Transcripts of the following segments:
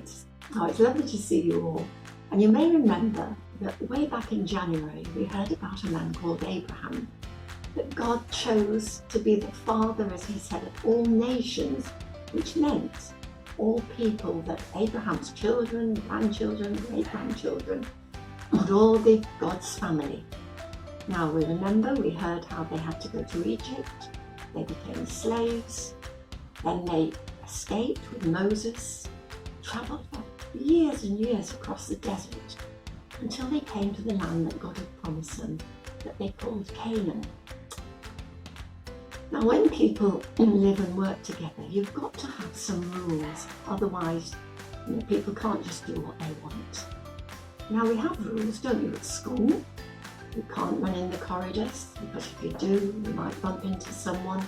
right. Oh, it's lovely to see you all. And you may remember that way back in January, we heard about a man called Abraham, that God chose to be the father, as he said, of all nations, which meant all people, that Abraham's children, grandchildren, great-grandchildren would all be God's family. Now we remember, we heard how they had to go to Egypt, they became slaves, then they escaped with Moses, travelled for years and years across the desert until they came to the land that God had promised them, that they called Canaan. Now when people live and work together, you've got to have some rules, otherwise people can't just do what they want. Now we have rules, don't you, at school? You can't run in the corridors, because if you do, you might bump into someone,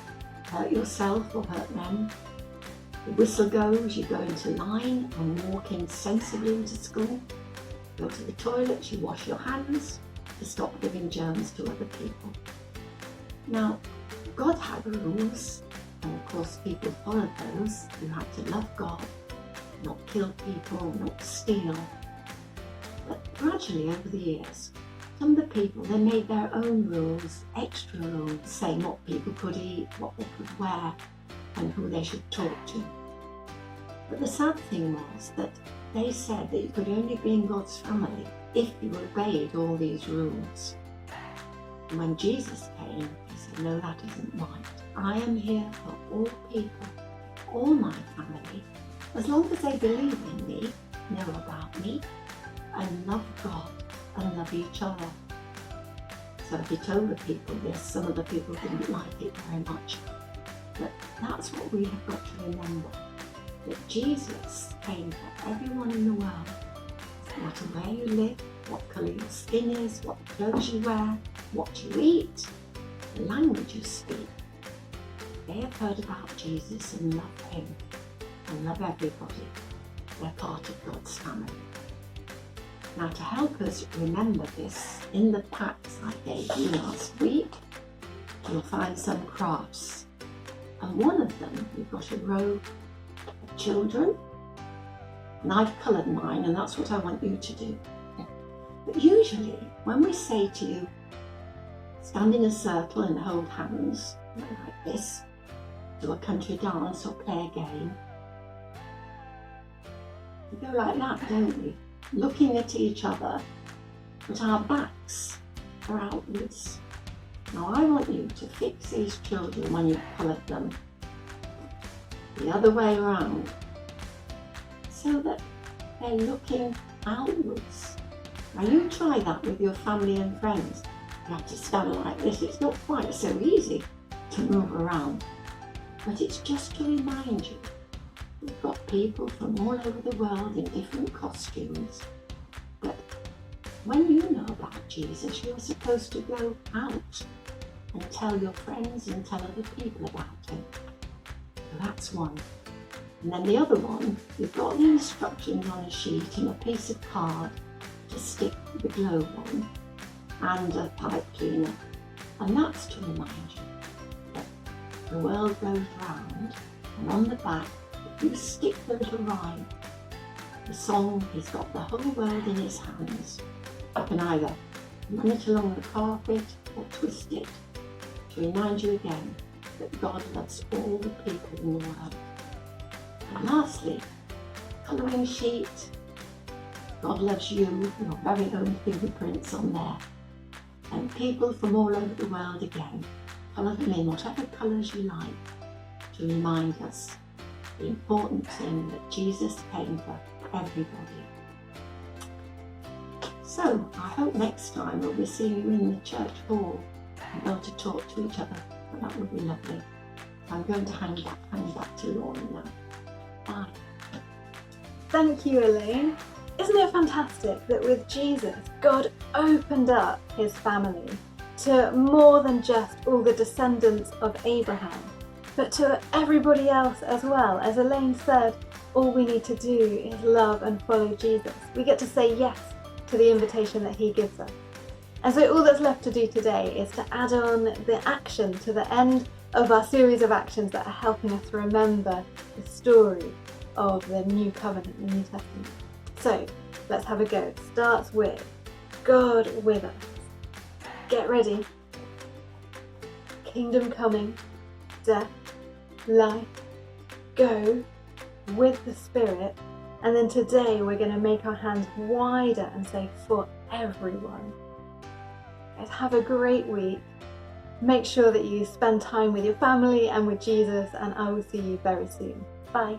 hurt yourself or hurt them. The whistle goes, you go into line and walk in sensibly into school. Go to the toilet, you wash your hands to stop giving germs to other people. Now, God had rules, and of course people followed those. You had to love God, not kill people, not steal. But gradually over the years, some of the people, they made their own rules, extra rules, saying what people could eat, what they could wear, and who they should talk to. But the sad thing was that they said that you could only be in God's family if you obeyed all these rules. And when Jesus came, he said, no, that isn't right. I am here for all people, all my family, as long as they believe in me, know about me, and love God and love each other. So if he told the people this, some of the people didn't like it very much. But that's what we have got to remember, that Jesus came for everyone in the world, no matter where you live, what colour your skin is, what clothes you wear, what you eat, the language you speak. They have heard about Jesus and love him and love everybody. They're part of God's family. Now to help us remember this, in the packs I gave you last week, you'll find some crafts. And one of them, we've got a row of children, and I've coloured mine, and that's what I want you to do. But usually, when we say to you, stand in a circle and hold hands, like this, do a country dance or play a game, we go like that, don't we? Looking at each other, but our backs are outwards. Now I want you to fix these children when you've coloured them the other way around, so that they're looking outwards. Now you try that with your family and friends. You have to stand like this. It's not quite so easy to move around, but it's just to remind you, we've got people from all over the world in different costumes, but when you know about Jesus, you're supposed to go out and tell your friends and tell other people about him. So that's one. And then the other one, you've got the instructions on a sheet and a piece of card to stick the globe on, and a pipe cleaner. And that's to remind you that the world goes round, and on the back, if you stick the little rhyme, the song, he's got the whole world in his hands. You can either run it along the carpet or twist it to remind you again that God loves all the people in the world. And lastly, colouring sheet. God loves you, your very own fingerprints on there. And people from all over the world again. Colour them in whatever colours you like to remind us the important thing that Jesus came for everybody. So I hope next time we'll be seeing you in the church hall and able to talk to each other. And that would be lovely. So I'm going to hand back to Lorna now. Bye. Thank you, Elaine. Isn't it fantastic that with Jesus, God opened up his family to more than just all the descendants of Abraham, but to everybody else as well. As Elaine said, all we need to do is love and follow Jesus. We get to say yes to the invitation that he gives us. And so all that's left to do today is to add on the action to the end of our series of actions that are helping us remember the story of the New Covenant, the New Testament. So let's have a go. It starts with God with us. Get ready. Kingdom coming, death, life, go with the Spirit. And then today we're going to make our hands wider and say for everyone. Guys, have a great week. Make sure that you spend time with your family and with Jesus, and I will see you very soon. Bye.